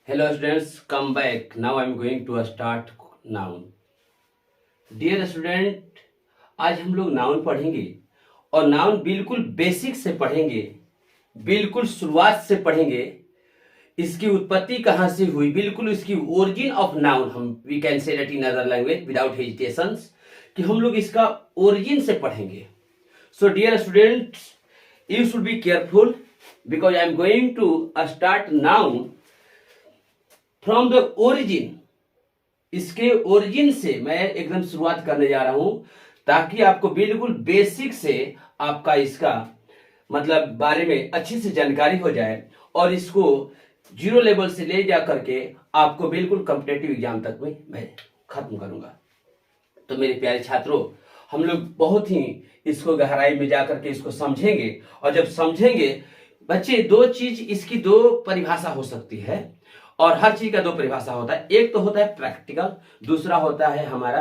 Hello students, come back. Now I am going to start noun. Dear student, आज हम लोग noun पढ़ेंगे और नाउन बिल्कुल बेसिक से पढ़ेंगे, बिल्कुल शुरुआत से पढ़ेंगे। इसकी उत्पत्ति कहाँ से हुई, बिल्कुल इसकी ओरिजिन ऑफ नाउन, हम we can say that in other language without hesitations, कि हम लोग इसका ओरिजिन से पढ़ेंगे। So dear students, you should be careful because I am going to start noun from the origin. इसके ओरिजिन से मैं एकदम शुरुआत करने जा रहा हूं ताकि आपको बिल्कुल बेसिक से आपका इसका मतलब बारे में अच्छी से जानकारी हो जाए और इसको जीरो लेवल से ले जा करके आपको बिल्कुल कॉम्पिटेटिव एग्जाम तक में मैं खत्म करूंगा। तो मेरे प्यारे छात्रों, हम लोग बहुत ही इसको गहराई में जा करके इसको समझेंगे और जब समझेंगे बच्चे, दो चीज इसकी दो परिभाषा हो सकती है और हर चीज का दो परिभाषा होता है। एक तो होता है प्रैक्टिकल, दूसरा होता है हमारा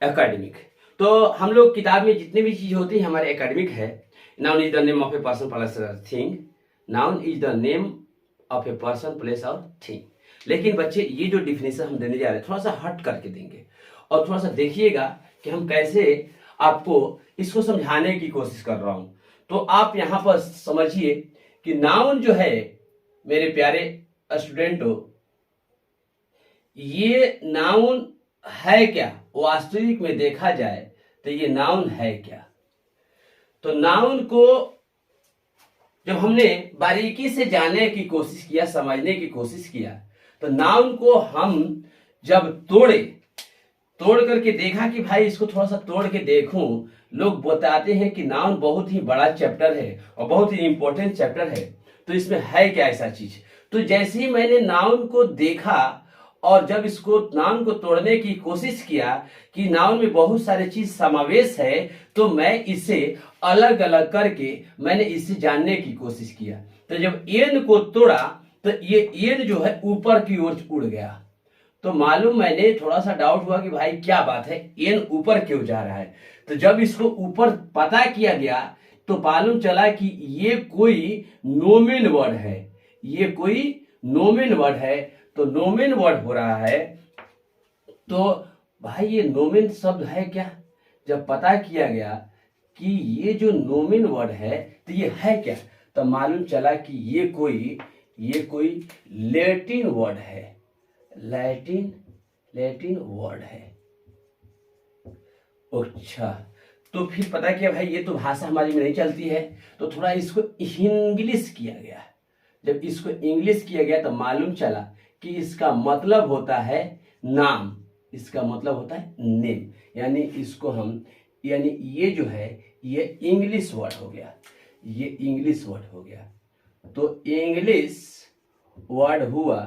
एकेडमिक। तो हम लोग किताब में जितनी भी चीज होती है हमारे एकेडमिक है। Noun is the name of a person place और thing. Noun is the name of a person place और थिंग। लेकिन बच्चे, ये जो डिफिनेशन हम देने जा रहे हैं थोड़ा सा हट करके देंगे और थोड़ा सा देखिएगा कि हम कैसे आपको इसको समझाने की कोशिश कर रहा हूं। तो आप यहां पर समझिए कि नाउन जो है मेरे प्यारे स्टूडेंटों, ये नाउन है क्या, वास्तविक में देखा जाए तो ये नाउन है क्या। तो नाउन को जब हमने बारीकी से जानने की कोशिश किया, समझने की कोशिश किया, तो नाउन को हम जब तोड़ करके देखा कि भाई इसको थोड़ा सा तोड़ के देखूं। लोग बताते हैं कि नाउन बहुत ही बड़ा चैप्टर है और बहुत ही इंपॉर्टेंट चैप्टर है, तो इसमें है क्या ऐसा चीज। तो जैसे ही मैंने नाउन को देखा और जब इसको नाउन को तोड़ने की कोशिश किया कि नाउन में बहुत सारे चीज समावेश है, तो मैं इसे अलग अलग करके मैंने इसे जानने की कोशिश किया। तो जब एन को तोड़ा तो ये एन जो है ऊपर की ओर उड़ गया। तो मालूम, मैंने थोड़ा सा डाउट हुआ कि भाई क्या बात है, एन ऊपर क्यों जा रहा है। तो जब इसको ऊपर पता किया गया तो मालूम चला कि ये कोई नोमेन वर्ड है, ये कोई नोमेन वर्ड है। तो नोमेन वर्ड हो रहा है, तो भाई ये नोमेन शब्द है क्या। जब पता किया गया कि ये जो नोमेन वर्ड है तो ये है क्या, तो मालूम चला कि ये कोई लैटिन वर्ड है, लैटिन वर्ड है। अच्छा, तो फिर पता किया भाई ये तो भाषा हमारी में नहीं चलती है, तो थोड़ा इसको इंग्लिश किया गया। जब इसको इंग्लिश किया गया तो मालूम चला कि इसका मतलब होता है नाम, इसका मतलब होता है नेम। यानी इसको हम, यानी ये जो है ये इंग्लिश वर्ड हो गया, ये इंग्लिश वर्ड हो गया। तो इंग्लिश वर्ड हुआ,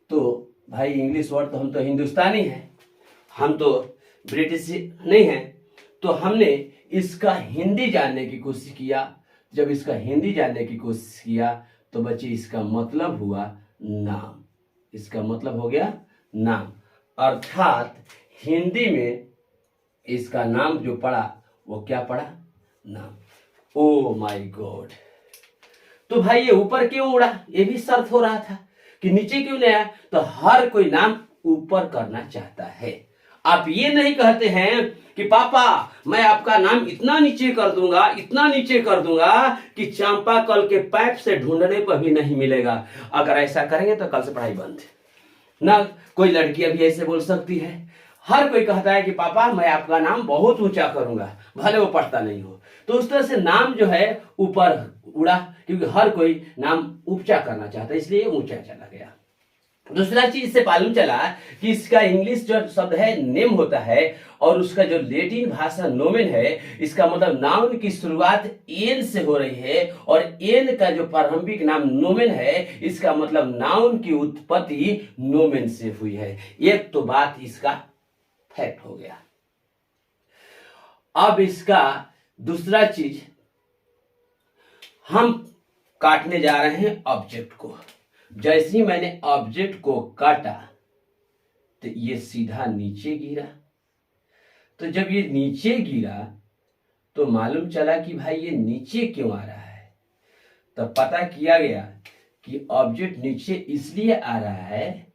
तो भाई इंग्लिश वर्ड, तो हम तो हिंदुस्तानी हैं, हम तो ब्रिटिश नहीं हैं। तो हमने इसका हिंदी जानने की कोशिश किया। जब इसका हिंदी जानने की कोशिश किया तो बच्चे इसका मतलब हुआ नाम, इसका मतलब हो गया नाम। अर्थात हिंदी में इसका नाम जो पड़ा वो क्या पड़ा, नाम। ओ माय गॉड, तो भाई ये ऊपर क्यों उड़ा, ये भी शर्त हो रहा था कि नीचे क्यों नहीं आया। तो हर कोई नाम ऊपर करना चाहता है। आप ये नहीं कहते हैं कि पापा मैं आपका नाम इतना नीचे कर दूंगा, इतना नीचे कर दूंगा कि चांपाकल के पाइप से ढूंढने पर भी नहीं मिलेगा। अगर ऐसा करेंगे तो कल से पढ़ाई बंद ना। कोई लड़की अभी ऐसे बोल सकती है। हर कोई कहता है कि पापा मैं आपका नाम बहुत ऊंचा करूंगा, भले वो पढ़ता नहीं हो। तो उस तरह से नाम जो है ऊपर उड़ा, क्योंकि हर कोई नाम ऊंचा करना चाहता है, इसलिए ऊंचा चला गया। दूसरा चीज से मालूम चला कि इसका इंग्लिश जो शब्द है नेम होता है और उसका जो लैटिन भाषा नोमेन है, इसका मतलब नाउन की शुरुआत एन से हो रही है और एन का जो प्रारंभिक नाम नोमेन है, इसका मतलब नाउन की उत्पत्ति नोमेन से हुई है। एक तो बात इसका फैक्ट हो गया। अब इसका दूसरा चीज, हम काटने जा रहे हैं ऑब्जेक्ट को। जैसे ही मैंने ऑब्जेक्ट को काटा तो ये सीधा नीचे गिरा। तो जब ये नीचे गिरा तो मालूम चला कि भाई ये नीचे क्यों आ रहा है। तो पता किया गया कि ऑब्जेक्ट नीचे इसलिए आ रहा है,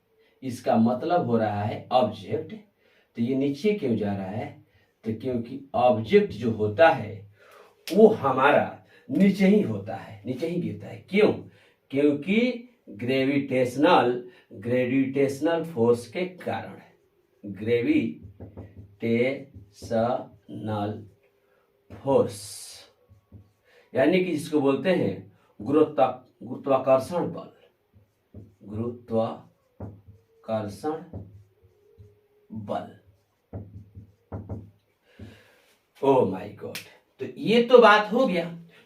इसका मतलब हो रहा है ऑब्जेक्ट, तो ये नीचे क्यों जा रहा है, तो क्योंकि ऑब्जेक्ट जो होता है वो हमारा नीचे ही होता है, नीचे ही गिरता है। क्यों? क्योंकि ग्रेविटेशनल फोर्स के कारण, ग्रेविटेशनल फोर्स, यानी कि जिसको बोलते हैं गुरुत्वाकर्षण बल, गुरुत्वाकर्षण बल। ओ माय गॉड, तो ये तो बात हो गया।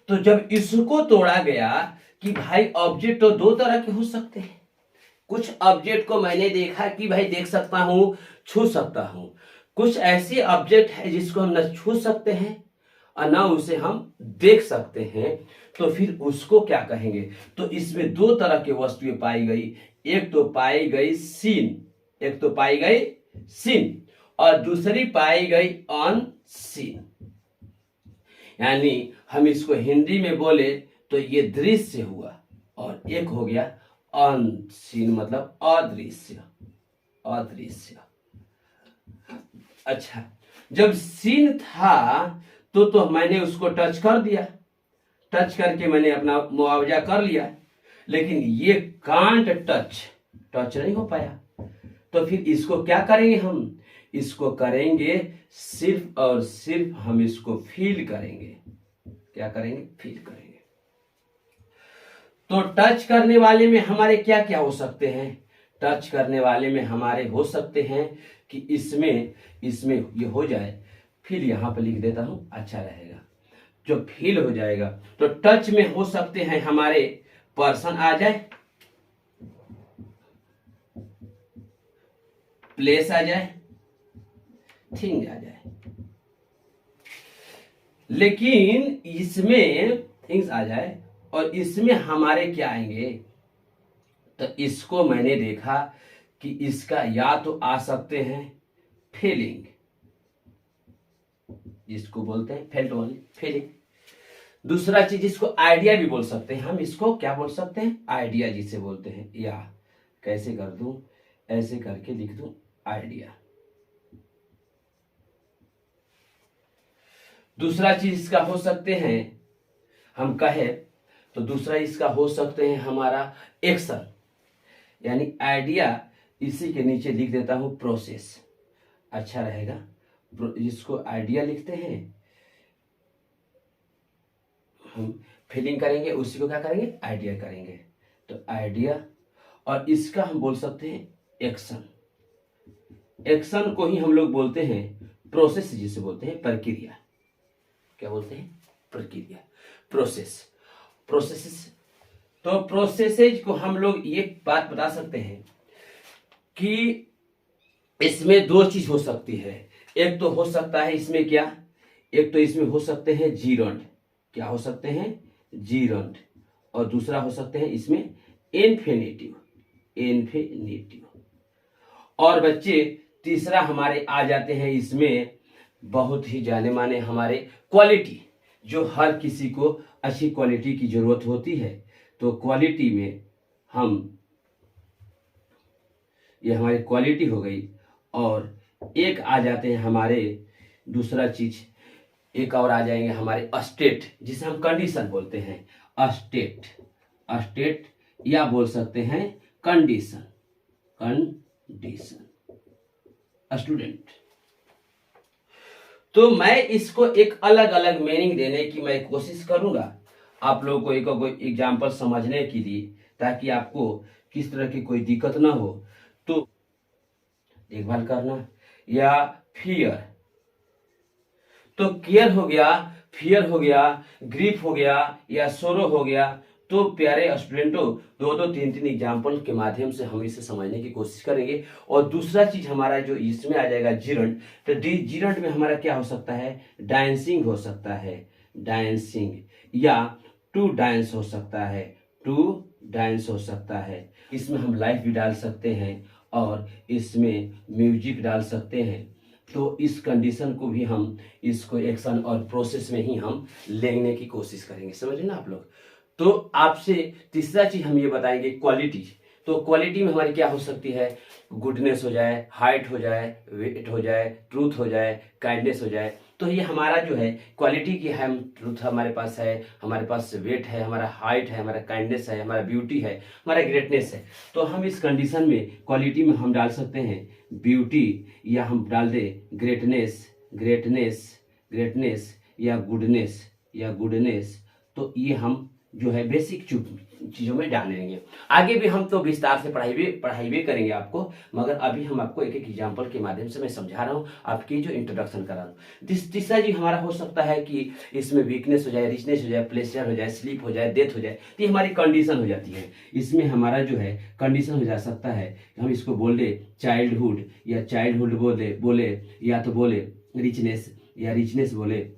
तो जब इसको तोड़ा गया कि भाई ऑब्जेक्ट तो दो तरह के हो सकते हैं, कुछ ऑब्जेक्ट को मैंने देखा कि भाई देख सकता हूं, छू सकता हूं, कुछ ऐसे ऑब्जेक्ट है जिसको हम न छू सकते हैं और ना उसे हम देख सकते हैं, तो फिर उसको क्या कहेंगे? तो इसमें दो तरह की वस्तुएं पाई गई, एक तो पाई गई सीन और दूसरी पाई गई अनसीन। यानी हम इसको हिंदी में बोले तो ये दृश्य हुआ और एक हो गया अनसीन, मतलब अदृश्य। अच्छा, जब सीन था तो मैंने उसको टच कर दिया, टच करके मैंने अपना मुआवजा कर लिया, लेकिन ये कांट टच नहीं हो पाया। तो फिर इसको क्या करेंगे? हम इसको करेंगे सिर्फ और सिर्फ हम इसको फील करेंगे। क्या करेंगे? फील करेंगे। तो टच करने वाले में हमारे क्या क्या हो सकते हैं? टच करने वाले में हमारे हो सकते हैं कि इसमें ये हो जाए, फिर यहां पर लिख देता हूं, अच्छा रहेगा। जो फील हो जाएगा तो टच में हो सकते हैं हमारे पर्सन आ जाए, प्लेस आ जाए, थिंग आ जाए, लेकिन इसमें थिंग्स आ जाए और इसमें हमारे क्या आएंगे? तो इसको मैंने देखा कि इसका या तो आ सकते हैं फीलिंग, जिसको बोलते हैं फेल्ट ओनली फीलिंग। दूसरा चीज इसको आइडिया भी बोल सकते हैं हम, इसको क्या बोल सकते हैं? आइडिया जिसे बोलते हैं। या कैसे कर दूं? ऐसे करके लिख दूं आइडिया। दूसरा चीज इसका हो सकते हैं, हम कहे तो दूसरा इसका हो सकते हैं हमारा एक्शन, यानी आइडिया, इसी के नीचे लिख देता हूं प्रोसेस, अच्छा रहेगा। जिसको आइडिया लिखते हैं हम फीलिंग करेंगे, उसी को क्या करेंगे? आइडिया करेंगे। तो आइडिया, और इसका हम बोल सकते हैं एक्शन। एक्शन को ही हम लोग बोलते हैं प्रोसेस, जिसे बोलते हैं प्रक्रिया। क्या बोलते हैं? प्रक्रिया, प्रोसेस। तो प्रोसेसेज को हम लोग ये बात बता सकते हैं कि इसमें दो चीज हो सकती है। एक तो हो सकता है इसमें क्या? एक तो इसमें हो सकते हैं जीरंड। क्या हो सकते हैं? जीरंड। और दूसरा हो सकते हैं इसमें इन्फिनेटिव। और बच्चे तीसरा हमारे आ जाते हैं इसमें बहुत ही जाने माने हमारे क्वालिटी, जो हर किसी को अच्छी क्वालिटी की जरूरत होती है। तो क्वालिटी में हम, ये हमारी क्वालिटी हो गई। और एक आ जाते हैं हमारे दूसरा चीज, एक और आ जाएंगे हमारे स्टेट, जिसे हम कंडीशन बोलते हैं। स्टेट या बोल सकते हैं कंडीशन स्टूडेंट। तो मैं इसको एक अलग अलग मीनिंग देने की मैं कोशिश करूंगा आप लोगों को एक एग्जाम्पल समझने के लिए, ताकि आपको किस तरह की कोई दिक्कत ना हो। तो देखभाल करना या फियर, तो केयर हो गया, फियर हो गया, ग्रीफ हो गया या सोरो हो गया। तो प्यारे स्टूडेंटों, दो तीन एग्जाम्पल के माध्यम से हम इसे समझने की कोशिश करेंगे। और दूसरा चीज हमारा जो इसमें आ जाएगा जीरंड। तो जीरंड में हमारा क्या हो सकता है? डांसिंग हो सकता है, डांसिंग, या टू डांस हो सकता है। इसमें हम लाइफ भी डाल सकते हैं और इसमें म्यूजिक डाल सकते हैं। तो इस कंडीशन को भी हम इसको एक्शन और प्रोसेस में ही हम लेने की कोशिश करेंगे, समझे ना आप लोग। तो आपसे तीसरा चीज हम ये बताएंगे क्वालिटी। तो क्वालिटी में हमारी क्या हो सकती है, गुडनेस हो जाए, हाइट हो जाए, वेट हो जाए, ट्रूथ हो जाए, काइंडनेस हो जाए। तो ये हमारा जो है क्वालिटी की है, ट्रूथ हमारे पास है, हमारे पास वेट है, हमारा हाइट है, हमारा काइंडनेस है, हमारा ब्यूटी है, हमारा ग्रेटनेस है। तो हम इस कंडीशन में क्वालिटी में हम डाल सकते हैं ब्यूटी, या हम डाल दे ग्रेटनेस, ग्रेटनेस या गुडनेस। तो ये हम जो है बेसिक चीजों में डाल लेंगे। आगे भी हम तो विस्तार से पढ़ाई भी करेंगे आपको, मगर अभी हम आपको एक एक एग्जांपल के माध्यम से मैं समझा रहा हूँ, आपकी जो इंट्रोडक्शन करा रहा हूँ। तीसरा जी हमारा हो सकता है कि इसमें वीकनेस हो जाए, रिचनेस हो जाए, प्लेजर हो जाए, स्लीप हो जाए, डेथ हो जाए। तो ये हमारी कंडीशन हो जाती है। इसमें हमारा जो है कंडीशन हो जा सकता है, हम इसको बोल दे चाइल्डहुड, या चाइल्डहुड बोले या तो बोले रिचनेस, या रिचनेस बोले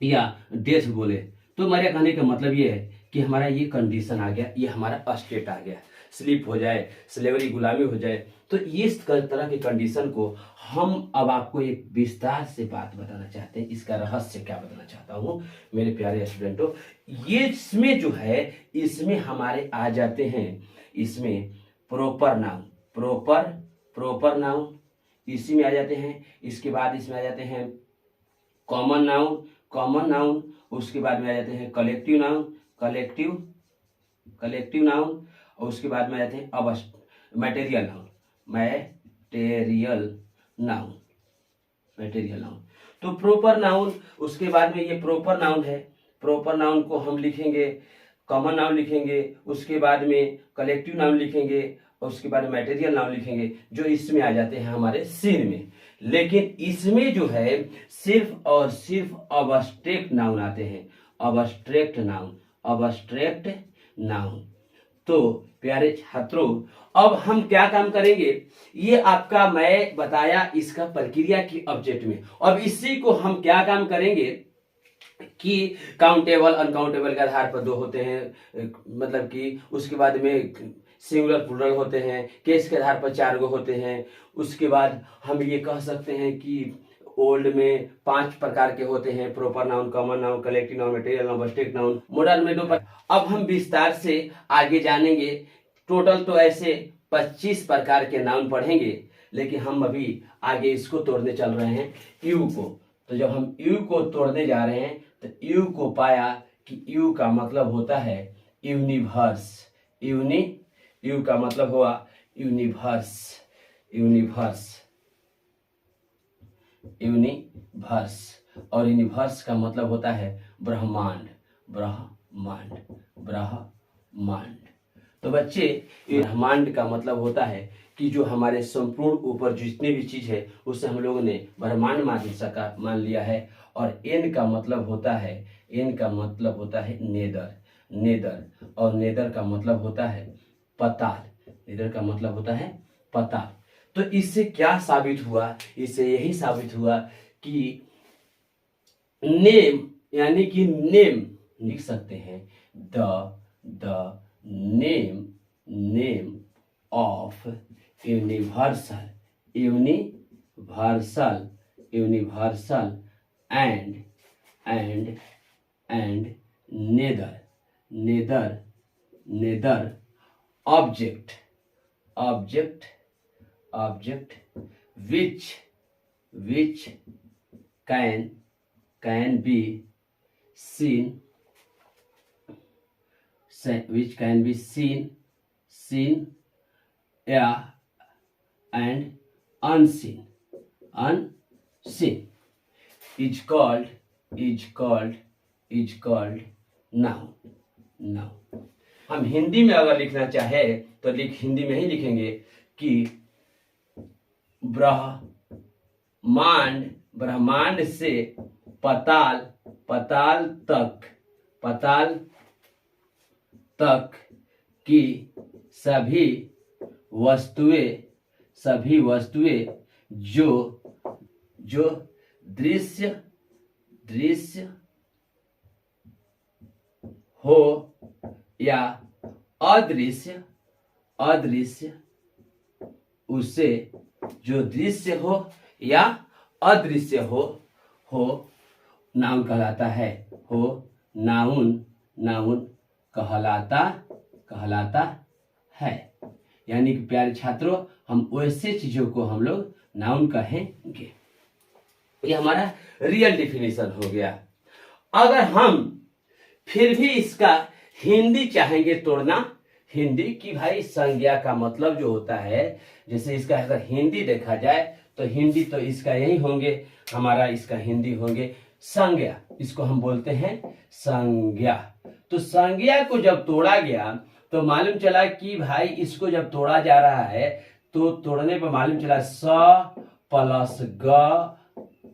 या डेथ बोले। तो हमारे कहने का मतलब ये है कि हमारा ये कंडीशन आ गया, ये हमारा स्टेट आ गया, स्लीप हो जाए, स्लेवरी गुलामी हो जाए। तो इस तरह के कंडीशन को हम अब आपको एक विस्तार से बात बताना चाहते हैं। इसका रहस्य क्या बताना चाहता हूँ मेरे प्यारे स्टूडेंटों, ये इसमें जो है इसमें हमारे आ जाते हैं, इसमें प्रॉपर नाउन, प्रॉपर नाउन इसी में आ जाते हैं। इसके बाद इसमें आ जाते हैं कॉमन नाउन, उसके बाद में आ जाते हैं कलेक्टिव नाउन, और उसके बाद में आ जाते हैं मटेरियल नाउन। तो प्रॉपर नाउन, उसके बाद में ये प्रॉपर नाउन है, प्रॉपर नाउन को हम लिखेंगे, कॉमन नाउन लिखेंगे, उसके बाद में कलेक्टिव नाउन लिखेंगे, और उसके बाद मटेरियल नाउन लिखेंगे, जो इसमें आ जाते हैं हमारे सीन में। लेकिन इसमें जो है सिर्फ और सिर्फ अब्स्ट्रैक्ट नाउन आते हैं, अब्स्ट्रैक्ट नाउन। तो प्यारे छात्रों, अब हम क्या काम करेंगे, ये आपका मैं बताया इसका प्रक्रिया की ऑब्जेक्ट में। अब इसी को हम क्या काम करेंगे कि काउंटेबल अनकाउंटेबल के आधार पर दो होते हैं, मतलब कि उसके बाद में सिंगुलर प्लूरल होते हैं, केस के आधार पर 4 गो होते हैं। उसके बाद हम ये कह सकते हैं कि ओल्ड में 5 प्रकार के होते हैं, proper noun, common noun, collective noun, material noun, abstract noun. Modern में 2। अब हम विस्तार से आगे जानेंगे। टोटल तो ऐसे 25 प्रकार के नाउन पढ़ेंगे, लेकिन हम अभी आगे इसको तोड़ने चल रहे हैं, यू को। तो जब हम यू को तोड़ने जा रहे हैं तो यू को पाया कि यू का मतलब होता है यूनिवर्स। यू का मतलब हुआ यूनिवर्स, और यूनिवर्स का मतलब होता है ब्रह्मांड। तो बच्चे, ब्रह्मांड का मतलब होता है कि जो हमारे संपूर्ण ऊपर जितनी भी चीज है उसे हम लोगों ने ब्रह्मांड मान लिया है। और एन का मतलब होता है नेदर, और नेदर का मतलब होता है पताल। तो इससे क्या साबित हुआ, इससे यही साबित हुआ कि नेम, यानी कि नेम लिख सकते हैं, the name of universal and neither object which can be seen yeah, and unseen is called noun। हम हिंदी में अगर लिखना चाहे तो हिंदी में ही लिखेंगे कि ब्रह्मांड से पताल तक की सभी वस्तुएं जो दृश्य हो या अदृश्य, उसे जो दृश्य हो या अदृश्य हो नाउन कहलाता है, नाउन कहलाता कहलाता है। यानी कि प्यारे छात्रों, हम वैसे चीजों को हम लोग नाउन कहेंगे। ये हमारा रियल डिफिनेशन हो गया। अगर हम फिर भी इसका हिंदी चाहेंगे तोड़ना, हिंदी की भाई संज्ञा का मतलब जो होता है, जैसे इसका अगर हिंदी देखा जाए तो हिंदी तो इसका यही होंगे, हमारा इसका हिंदी होंगे संज्ञा, इसको हम बोलते हैं संज्ञा। तो संज्ञा को जब तोड़ा गया तो मालूम चला कि भाई इसको जब तोड़ा जा रहा है तो तोड़ने पर मालूम चला स प्लस ग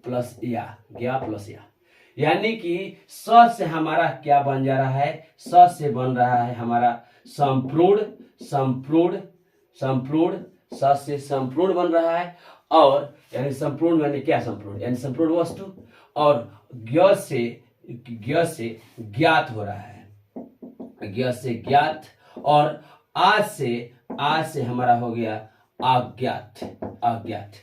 प्लस या, ज्ञा प्लस या, यानी कि स से हमारा क्या बन जा रहा है, स से बन रहा है हमारा संपूर्ण संपूर्ण संपूर्ण, स से संपूर्ण बन रहा है, और यानी संपूर्ण यानी क्या, संपूर्ण यानी संपूर्ण वस्तु, और ज्ञ से ज्ञात हो रहा है, ज्ञ से ज्ञात, और आज से हमारा हो गया अज्ञात अज्ञात।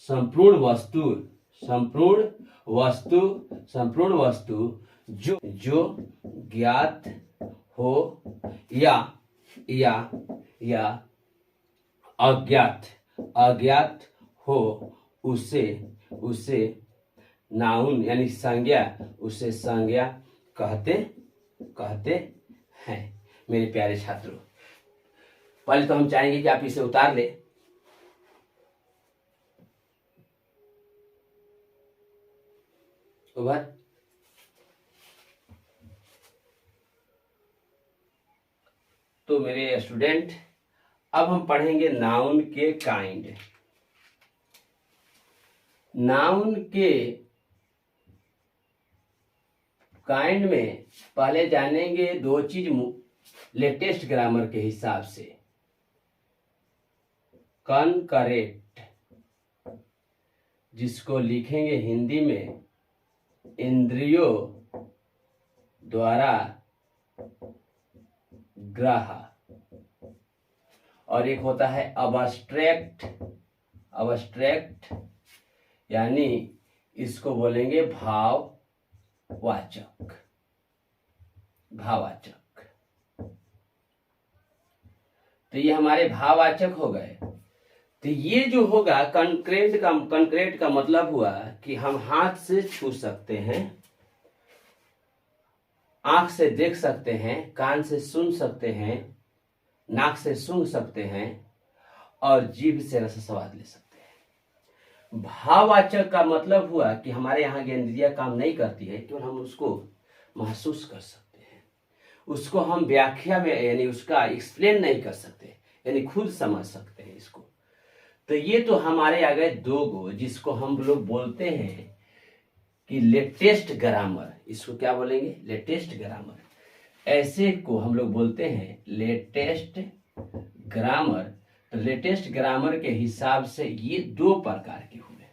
संपूर्ण वस्तु संपूर्ण वस्तु संपूर्ण वस्तु जो ज्ञात हो या अज्ञात अज्ञात हो, उसे नाउन यानी संज्ञा, उसे संज्ञा कहते हैं। मेरे प्यारे छात्रों, पहले तो हम चाहेंगे कि आप इसे उतार ले। उभर। तो मेरे स्टूडेंट, अब हम पढ़ेंगे नाउन के काइंड। नाउन के काइंड में पहले जानेंगे दो चीज लेटेस्ट ग्रामर के हिसाब से। कनकरेंट, जिसको लिखेंगे हिंदी में इंद्रियों द्वारा ग्राह्य, और एक होता है अबस्ट्रैक्ट अबस्ट्रैक्ट, यानी इसको बोलेंगे भाववाचक भाववाचक। तो ये हमारे भाववाचक हो गए। तो ये जो होगा कंक्रेट का मतलब हुआ कि हम हाथ से छू सकते हैं, आंख से देख सकते हैं, कान से सुन सकते हैं, नाक से सूंघ सकते हैं, और जीभ से रस स्वाद ले सकते हैं। भाववाचक का मतलब हुआ कि हमारे यहाँ की इंद्रियां काम नहीं करती है, केवल हम उसको महसूस कर सकते हैं, उसको हम व्याख्या में यानी उसका एक्सप्लेन नहीं कर सकते, यानी खुद समझ सकते हैं इसको। तो ये तो हमारे आ गए दो गो, जिसको हम लोग बोलते हैं कि लेटेस्ट ग्रामर। इसको क्या बोलेंगे, लेटेस्ट ग्रामर। ऐसे को हम लोग बोलते हैं लेटेस्ट ग्रामर। तो लेटेस्ट ग्रामर के हिसाब से ये दो प्रकार के हुए।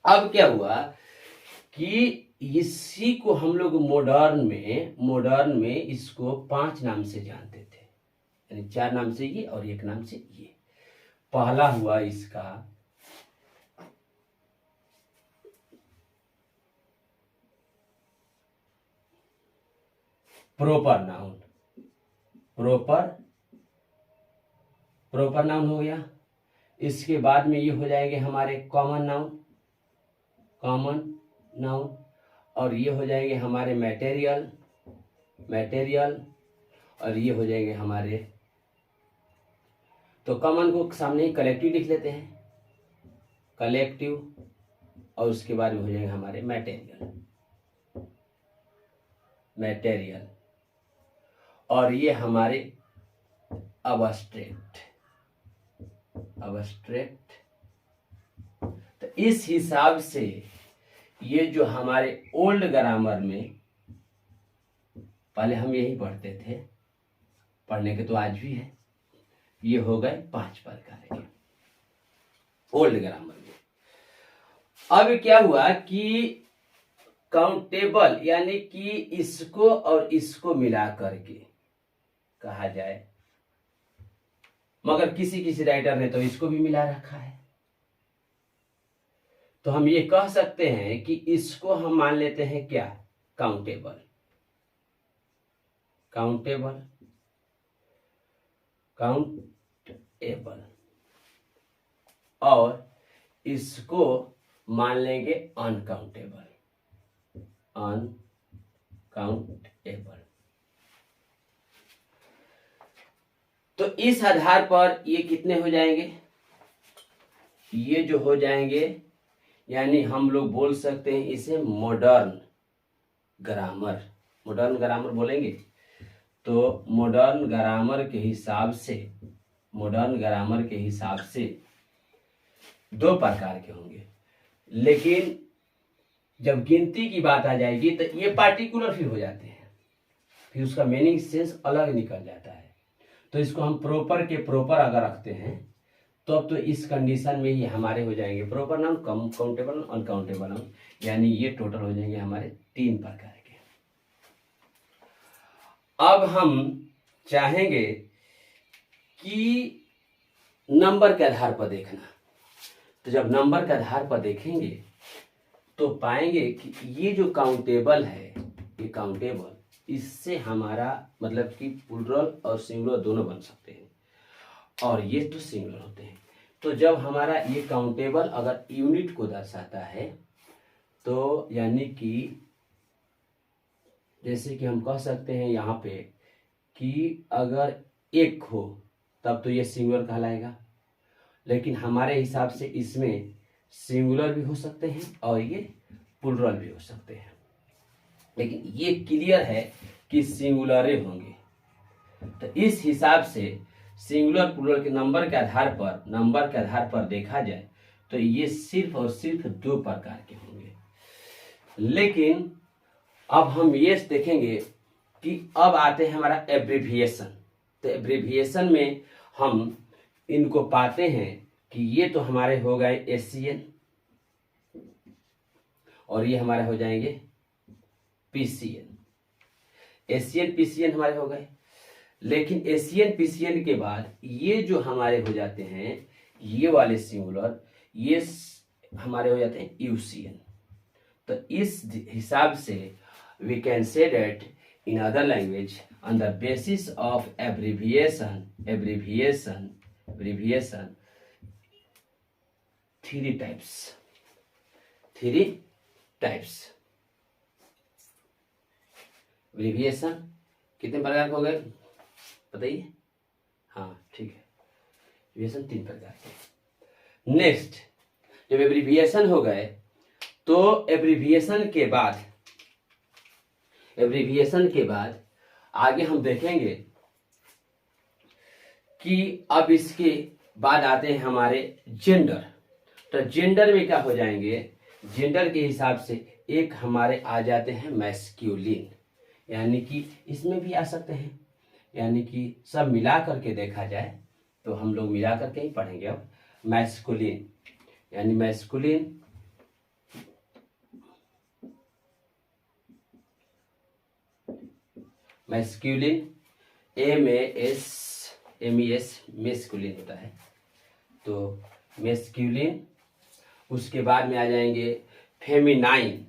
अब क्या हुआ कि इसी को हम लोग मॉडर्न में इसको 5 नाम से जानते थे, यानी 4 नाम से ये और 1 नाम से ये। पहला हुआ इसका प्रॉपर नाउन, प्रॉपर नाउन हो गया। इसके बाद में ये हो जाएंगे हमारे कॉमन नाउन, और ये हो जाएंगे हमारे मैटेरियल, और ये हो जाएंगे हमारे, तो कॉमन को सामने ही कलेक्टिव लिख लेते हैं, कलेक्टिव, और उसके बाद में हो जाएंगे हमारे मैटेरियल, और ये हमारे अबस्ट्रैक्ट। तो इस हिसाब से ये जो हमारे ओल्ड ग्रामर में पहले हम यही पढ़ते थे, पढ़ने के तो आज भी है, ये हो गए 5 प्रकार के ओल्ड ग्रामर में। अब क्या हुआ कि काउंटेबल, यानी कि इसको और इसको मिला करके कहा जाए, मगर किसी राइटर ने तो इसको भी मिला रखा है। तो हम ये कह सकते हैं कि इसको हम मान लेते हैं क्या, काउंटेबल, काउंटेबल, काउंटेबल, और इसको मान लेंगे अनकाउंटेबल, अनकाउंटेबल। तो इस आधार पर ये कितने हो जाएंगे, ये जो हो जाएंगे, यानी हम लोग बोल सकते हैं इसे मॉडर्न ग्रामर, मॉडर्न ग्रामर बोलेंगे। तो मॉडर्न ग्रामर के हिसाब से, मॉडर्न ग्रामर के हिसाब से 2 प्रकार के होंगे, लेकिन जब गिनती की बात आ जाएगी तो ये पार्टिकुलर फिर हो जाते हैं, फिर उसका मीनिंग सेंस अलग निकल जाता है। तो इसको हम प्रॉपर के प्रॉपर अगर रखते हैं तो अब तो इस कंडीशन में ही हमारे हो जाएंगे proper noun, countable, uncountable noun, यानी ये टोटल हो जाएंगे हमारे 3 प्रकार के। अब हम चाहेंगे कि नंबर के आधार पर देखना, तो जब नंबर के आधार पर देखेंगे तो पाएंगे कि ये जो काउंटेबल है, ये काउंटेबल, इससे हमारा मतलब कि प्लूरल और सिंगुलर दोनों बन सकते हैं, और ये तो सिंगुलर होते हैं। तो जब हमारा ये काउंटेबल अगर यूनिट को दर्शाता है तो यानी कि जैसे कि हम कह सकते हैं यहाँ पे कि अगर 1 हो तब तो ये सिंगुलर कहलाएगा, लेकिन हमारे हिसाब से इसमें सिंगुलर भी हो सकते हैं और ये प्लूरल भी हो सकते हैं, लेकिन ये क्लियर है कि सिंगुलर होंगे। तो इस हिसाब से सिंगुलर प्लूरल के नंबर के आधार पर देखा जाए तो ये सिर्फ और सिर्फ 2 प्रकार के होंगे। लेकिन अब हम ये देखेंगे कि अब आते हैं हमारा एब्रिविएशन। तो एब्रिविएशन में हम इनको पाते हैं कि ये तो हमारे हो गए एशियन और ये हमारे हो जाएंगे पीसीएन। एशियन पीसीएन हमारे हो गए, लेकिन एशियन पीसीएन के बाद ये जो हमारे हो जाते हैं ये वाले सिंगुलर, ये हमारे हो जाते हैं यूसीएन। तो इस हिसाब से we can say that in other language on the basis of abbreviation 3 types abbreviation कितने प्रकार के हो गए बताइए। हाँ ठीक है, एब्रिविएशन 3 प्रकार के। नेक्स्ट जब एब्रिविएशन हो गए तो एब्रिविएशन के बाद आगे हम देखेंगे कि अब इसके बाद आते हैं हमारे जेंडर। तो जेंडर में क्या हो जाएंगे, जेंडर के हिसाब से एक हमारे आ जाते हैं मैस्क्यूलिन, यानी कि इसमें भी आ सकते हैं, यानी कि सब मिला करके देखा जाए तो हम लोग मिला करके ही पढ़ेंगे। अब मैस्कुलिन यानी मैस्कुलिन, मैस्कुलिन MES मैस्कुलिन होता है, तो मैस्कुलिन। उसके बाद में आ जाएंगे फेमिनाइन,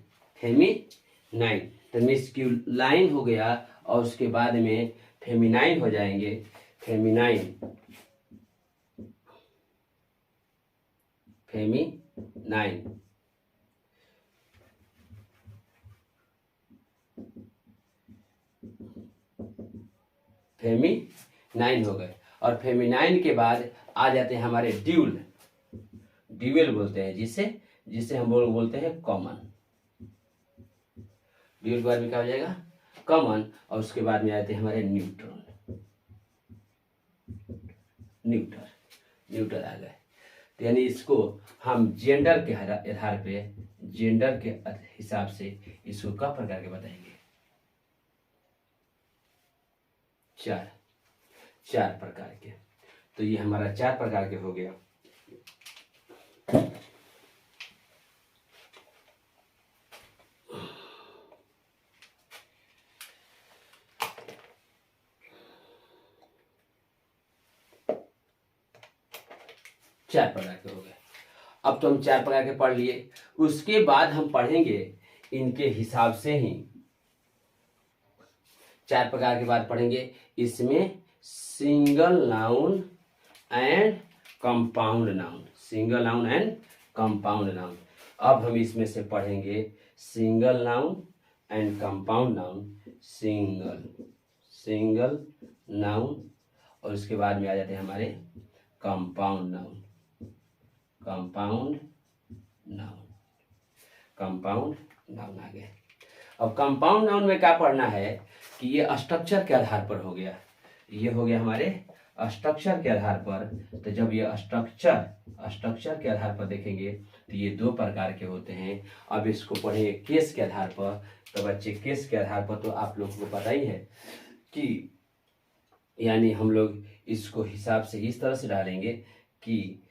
तो मैस्कुलाइन हो गया और उसके बाद में फेमिनाइन हो जाएंगे, फेमिनाइन फेमिनाइन हो गए। और फेमिनाइन के बाद आ जाते हैं हमारे ड्यूअल बोलते हैं, जिसे हम बोलते हैं कॉमन। ड्यूअल के बाद में क्या हो जाएगा कॉमन, और उसके बाद में आते हैं हमारे न्यूटर आ गए। तो यानी इसको हम जेंडर के आधार पे, जेंडर के हिसाब से इसको कई प्रकार के बताएंगे, 4 प्रकार के। तो ये हमारा 4 प्रकार के हो गया। चार प्रकार के हो गए। अब तो हम 4 प्रकार के पढ़ लिए, उसके बाद हम पढ़ेंगे इनके हिसाब से ही 4 प्रकार के बाद पढ़ेंगे। इसमें single noun and compound noun, single noun and compound noun. अब हम इसमें से पढ़ेंगे single noun and compound noun, single noun, और उसके बाद में आ जाते हैं हमारे कंपाउंड नाउन, कंपाउंड नाउन आ गए। अब कंपाउंड नाउन में क्या पढ़ना है कि ये स्ट्रक्चर के आधार पर हो गया, ये हो गया हमारे स्ट्रक्चर के आधार पर। तो जब ये स्ट्रक्चर के आधार पर देखेंगे तो ये 2 प्रकार के होते हैं। अब इसको पढ़ेंगे केस के आधार पर। तो बच्चे केस के आधार पर तो आप लोगों को पता ही है कि यानी हम लोग इसको हिसाब से इस तरह से डालेंगे कि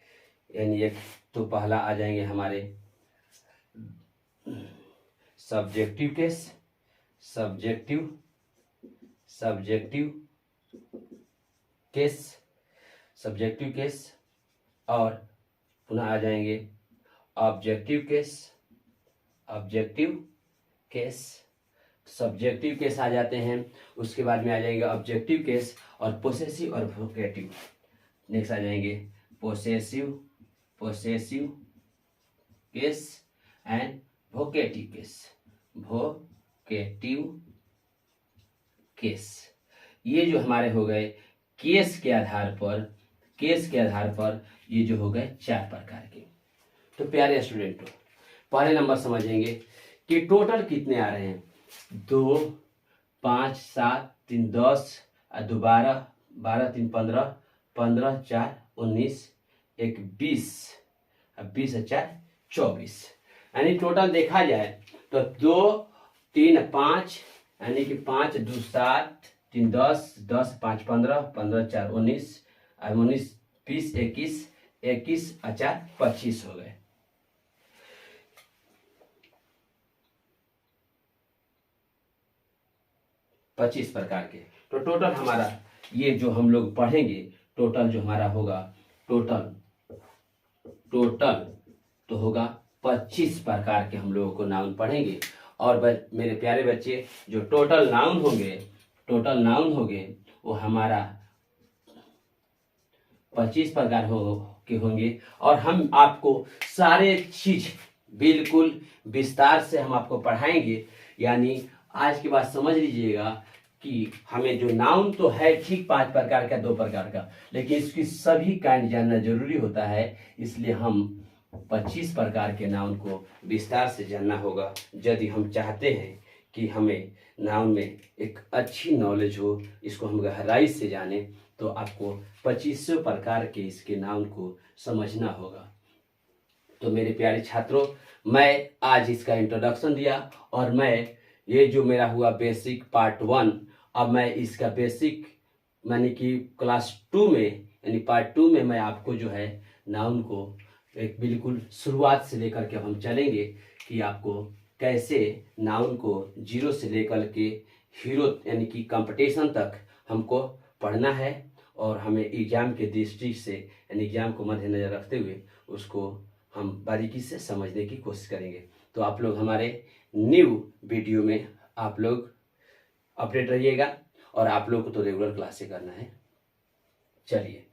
यानी एक तो पहला आ जाएंगे हमारे सब्जेक्टिव केस, और पुनः आ जाएंगे ऑब्जेक्टिव केस, सब्जेक्टिव केस आ जाते हैं। उसके बाद में आ जाएंगे ऑब्जेक्टिव केस और पोसेसिव और वोकेटिव। नेक्स्ट आ जाएंगे possessive case and vocative case. ये जो हमारे हो गए केस के आधार पर ये जो हो गए 4 प्रकार के। तो प्यारे स्टूडेंटों, पहले नंबर समझेंगे कि टोटल कितने आ रहे हैं। 2, 5, 7, 3, 10, 2, 12, 12, 3, 15, 15, 4, 19, 1, 20, 20, 4, 24। यानी टोटल देखा जाए तो 2, 3, 5, यानी कि 5, 2, 7, 3, 10, 10, 5, 15, 15, 4, 19, 19, 20, 21, 21, 4, 25 हो गए। पच्चीस प्रकार के। तो टोटल हमारा ये जो हम लोग पढ़ेंगे, टोटल जो हमारा होगा, टोटल तो होगा 25 प्रकार के हम लोगों को नाउन पढ़ेंगे। और मेरे प्यारे बच्चे, जो टोटल नाउन होंगे वो हमारा 25 प्रकार के होंगे। और हम आपको सारे चीज बिल्कुल विस्तार से हम आपको पढ़ाएंगे। यानी आज की बात समझ लीजिएगा कि हमें जो नाउन तो है ठीक 5 प्रकार का, 2 प्रकार का, लेकिन इसकी सभी काइंड जानना जरूरी होता है। इसलिए हम 25 प्रकार के नाउन को विस्तार से जानना होगा। यदि हम चाहते हैं कि हमें नाउन में एक अच्छी नॉलेज हो, इसको हम गहराई से जाने, तो आपको 25 प्रकार के इसके नाउन को समझना होगा। तो मेरे प्यारे छात्रों, मैं आज इसका इंट्रोडक्शन दिया और मैं ये जो मेरा हुआ बेसिक पार्ट 1, अब मैं इसका बेसिक यानी कि क्लास 2 में यानी पार्ट 2 में मैं आपको जो है नाउन को एक बिल्कुल शुरुआत से लेकर के हम चलेंगे कि आपको कैसे नाउन को 0 से लेकर के हीरो यानी कि कंपटीशन तक हमको पढ़ना है। और हमें एग्जाम के दृष्टि से यानी एग्जाम को मद्देनजर रखते हुए उसको हम बारीकी से समझने की कोशिश करेंगे। तो आप लोग हमारे न्यू वीडियो में आप लोग अपडेट रहिएगा और आप लोग को तो रेगुलर क्लासें करना है। चलिए।